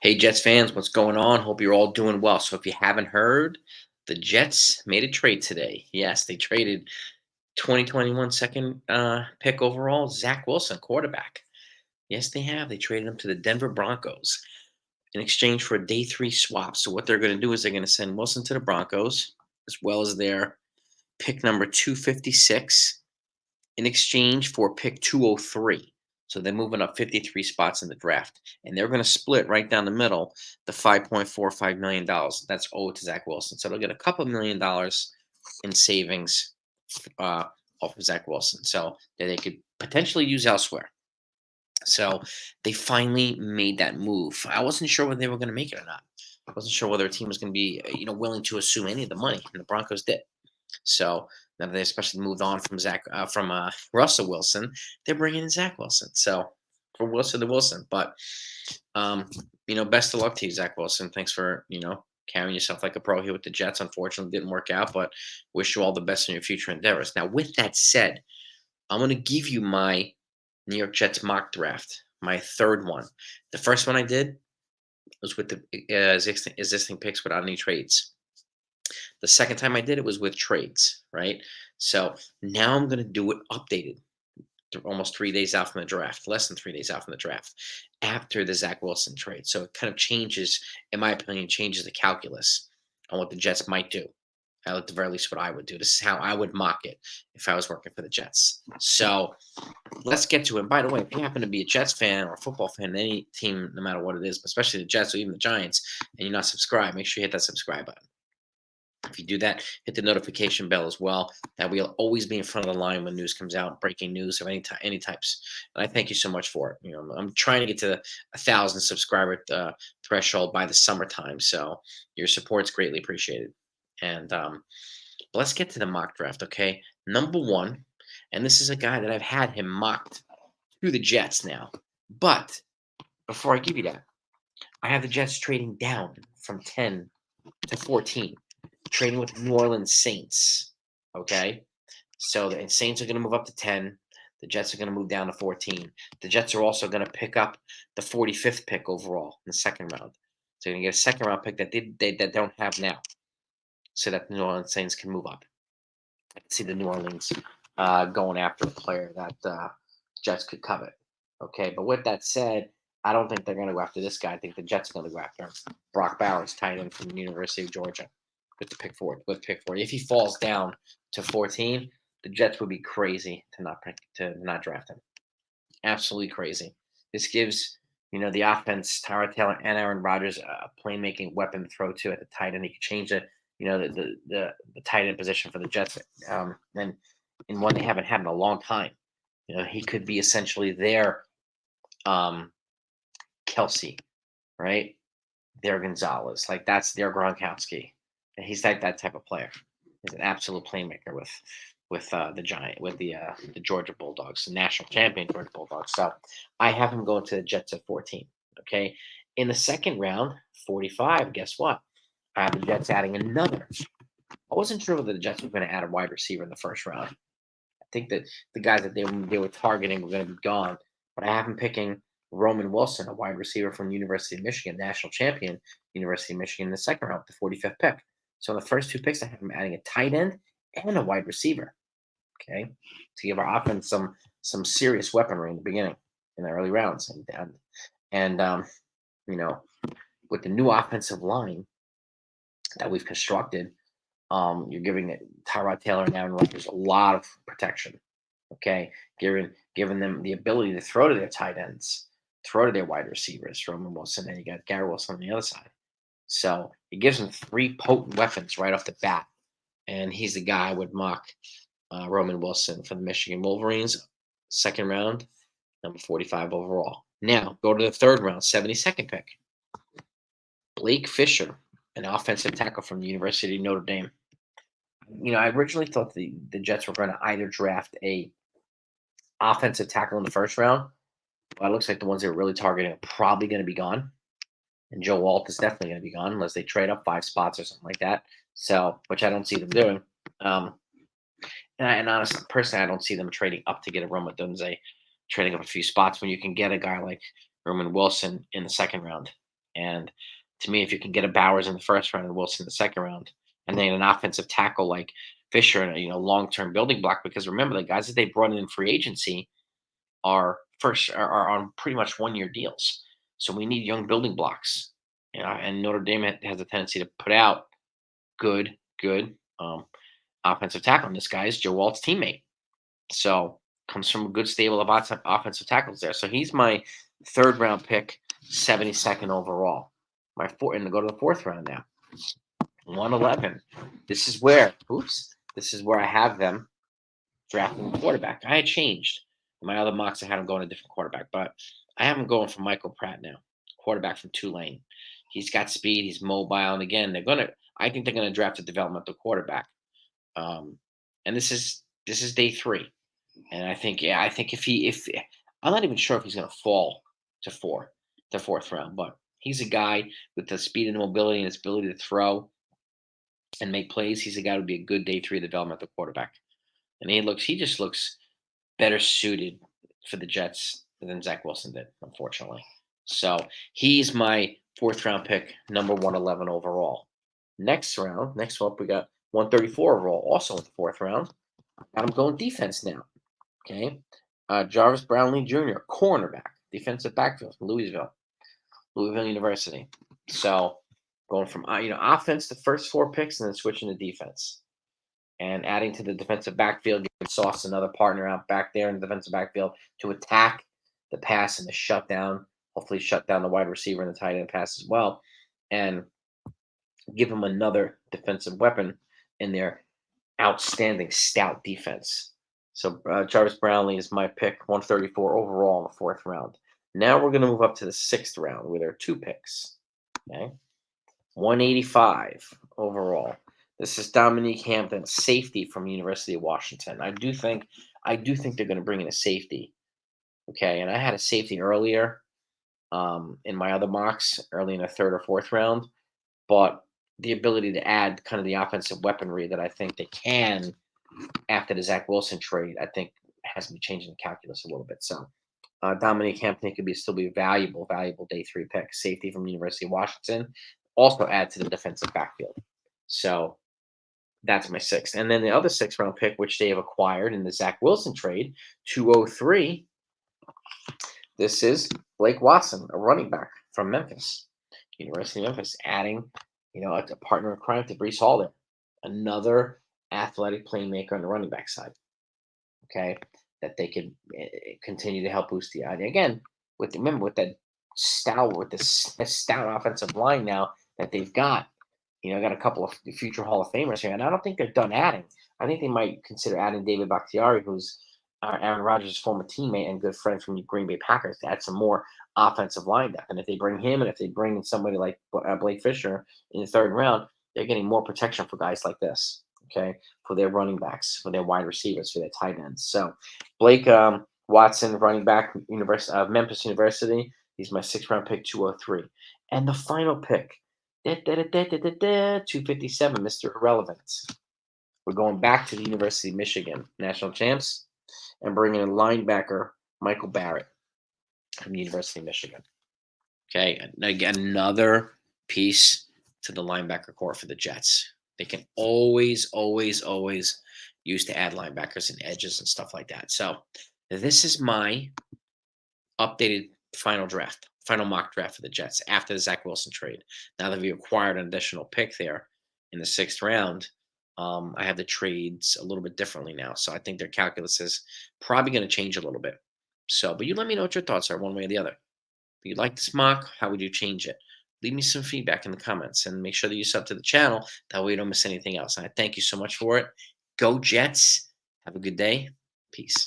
Hey, Jets fans, what's going on? Hope you're all doing well. So, if you haven't heard, the Jets made a trade today. Yes, they traded 2021 second pick overall, Zach Wilson, quarterback. Yes, they have. They traded him to the Denver Broncos in exchange for a day three swap. So, what they're going to do is they're going to send Wilson to the Broncos as well as their pick number 256 in exchange for pick 203. So they're moving up 53 spots in the draft. And they're going to split right down the middle the $5.45 million that's owed to Zach Wilson. So they'll get a couple $1 million in savings uh, off of Zach Wilson. So that they could potentially use elsewhere. So they finally made that move. I wasn't sure whether they were going to make it or not. I wasn't sure whether a team was going to be, willing to assume any of the money, and the Broncos did. So now that they especially moved on from Russell Wilson, they're bringing in Zach Wilson. So for Wilson to Wilson, but best of luck to you, Zach Wilson. Thanks for carrying yourself like a pro here with the Jets. Unfortunately, didn't work out, but wish you all the best in your future endeavors. Now, with that said, I'm going to give you my New York Jets mock draft, my third one. The first one I did was with the existing picks without any trades. The second time I did it was with trades, right? So now I'm going to do it updated, almost 3 days out from the draft, less than 3 days out from the draft, after the Zach Wilson trade. So it kind of changes, in my opinion, changes the calculus on what the Jets might do. At the very least, what I would do. This is how I would mock it if I was working for the Jets. So let's get to it. And by the way, if you happen to be a Jets fan or a football fan, any team, no matter what it is, but especially the Jets or even the Giants, and you're not subscribed, make sure you hit that subscribe button. If you do that, hit the notification bell as well. That we'll always be in front of the line when news comes out, breaking news of any types. And I thank you so much for it. I'm trying to get to 1,000 subscriber threshold by the summertime, so your support's greatly appreciated. And let's get to the mock draft, okay? Number one, and this is a guy that I've had him mocked to the Jets now. But before I give you that, I have the Jets trading down from 10 to 14. Trading with New Orleans Saints. Okay, so the Saints are going to move up to 10. The Jets are going to move down to 14. The Jets are also going to pick up the 45th pick overall in the second round. So you're going to get a second round pick that they don't have now, so that the New Orleans Saints can move up. I can see the New Orleans going after a player that Jets could covet. Okay, but with that said, I don't think they're going to go after this guy. I think the Jets are going to go after him. Brock Bowers, tight end from the University of Georgia, with pick 4. If he falls down to 14, the Jets would be crazy to not draft him. Absolutely crazy. This gives the offense, Tyrod Taylor and Aaron Rodgers, a playmaking weapon to throw to at the tight end. He could change the tight end position for the Jets, and in one they haven't had in a long time. He could be essentially their Kelsey, right? Their Gonzalez, like that's their Gronkowski. And he's like that type of player. He's an absolute playmaker with the Georgia Bulldogs, the national champion Georgia Bulldogs. So I have him going to the Jets at 14. Okay. In the second round, 45, guess what? I have the Jets adding another. I wasn't sure whether the Jets were going to add a wide receiver in the first round. I think that the guys that they were targeting were going to be gone, but I have him picking Roman Wilson, a wide receiver from University of Michigan, national champion, University of Michigan, in the second round, the 45th pick. So in the first 2 picks, I have him adding a tight end and a wide receiver. Okay, to give our offense some serious weaponry in the beginning, in the early rounds, and with the new offensive line that we've constructed, you're giving Tyrod Taylor and Aaron Rodgers a lot of protection. Okay, giving them the ability to throw to their tight ends, throw to their wide receivers, Roman Wilson, and you got Gary Wilson on the other side. So it gives them 3 potent weapons right off the bat, and he's the guy I would mock, Roman Wilson for the Michigan Wolverines, second round, number 45 overall. Now go to the third round, 72nd pick. Blake Fisher, an offensive tackle from the University of Notre Dame. I originally thought the Jets were going to either draft a offensive tackle in the first round, but it looks like the ones they're really targeting are probably going to be gone. And Joe Alt is definitely going to be gone unless they trade up 5 spots or something like that. So, which I don't see them doing. And honestly, personally, I don't see them trading up to get a Roma Dunze, trading up a few spots when you can get a guy like Roman Wilson in the second round. And to me, if you can get a Bowers in the first round and Wilson in the second round, and then an offensive tackle like Fisher and a long-term building block, because remember the guys that they brought in free agency are on pretty much 1-year deals. So we need young building blocks. And Notre Dame has a tendency to put out good offensive tackle. And this guy is Joe Alt's teammate. So comes from a good stable of offensive tackles there. So he's my third round pick, 72nd overall. My four, and to go to the fourth round now. 111. This is where I have them drafting the quarterback. I had changed. In my other mocks, I had him going a different quarterback, but I have him going for Michael Pratt now, quarterback from Tulane. He's got speed. He's mobile, and again, I think they're gonna draft a developmental quarterback. And this is day 3, and I think if I'm not even sure if he's gonna fall to the fourth round, but he's a guy with the speed and mobility and his ability to throw and make plays. He's a guy who would be a good day 3 developmental quarterback, and he just looks better suited for the Jets than Zach Wilson did, unfortunately. So he's my fourth round pick, number 111 overall. Next up, we got 134 overall, also in the fourth round. Got him going defense now. Okay. Jarvis Brownlee Jr., cornerback, defensive backfield from Louisville University. So going from offense the first 4 picks and then switching to defense. And adding to the defensive backfield, giving Sauce another partner out back there in the defensive backfield to attack the pass and the shutdown. Hopefully, shut down the wide receiver and the tight end pass as well, and give him another defensive weapon in their outstanding stout defense. So Jarvis Brownlee is my pick, 134 overall in the fourth round. Now we're going to move up to the sixth round where there are 2 picks. Okay, 185 overall. This is Dominique Hampton, safety from University of Washington. I do think they're going to bring in a safety. Okay, and I had a safety earlier in my other mocks, early in the third or fourth round, but the ability to add kind of the offensive weaponry that I think they can after the Zach Wilson trade, I think has me changing the calculus a little bit. So Dominique Hampton could still be a valuable day 3 pick, safety from University of Washington. Also add to the defensive backfield. So that's my 6th. And then the other 6th round pick, which they have acquired in the Zach Wilson trade, 203. This is Blake Watson, a running back from Memphis, University of Memphis, adding, a partner in crime to Breece Hall there. Another athletic playmaker on the running back side. Okay, that they could continue to help boost the idea. Again, with that stout offensive line now that they've got. I got a couple of future Hall of Famers here, and I don't think they're done adding. I think they might consider adding David Bakhtiari, who's Aaron Rodgers' former teammate and good friend from the Green Bay Packers, to add some more offensive line depth. And if they bring him, and if they bring in somebody like Blake Fisher in the third round, they're getting more protection for guys like this. Okay, for their running backs, for their wide receivers, for their tight ends. So Blake Watson, running back, Memphis University. He's my 6th round pick, 203, and the final pick. 257, Mr. Irrelevant. We're going back to the University of Michigan, national champs, and bringing in linebacker Michael Barrett from the University of Michigan. Okay, again, another piece to the linebacker core for the Jets. They can always use to add linebackers and edges and stuff like that. So this is my updated final mock draft for the Jets after the Zach Wilson trade. Now that we acquired an additional pick there in the 6th round, I have the trades a little bit differently now. So I think their calculus is probably going to change a little bit. So, but you let me know what your thoughts are one way or the other. If you like this mock, how would you change it? Leave me some feedback in the comments and make sure that you sub to the channel. That way you don't miss anything else. And I thank you so much for it. Go Jets. Have a good day. Peace.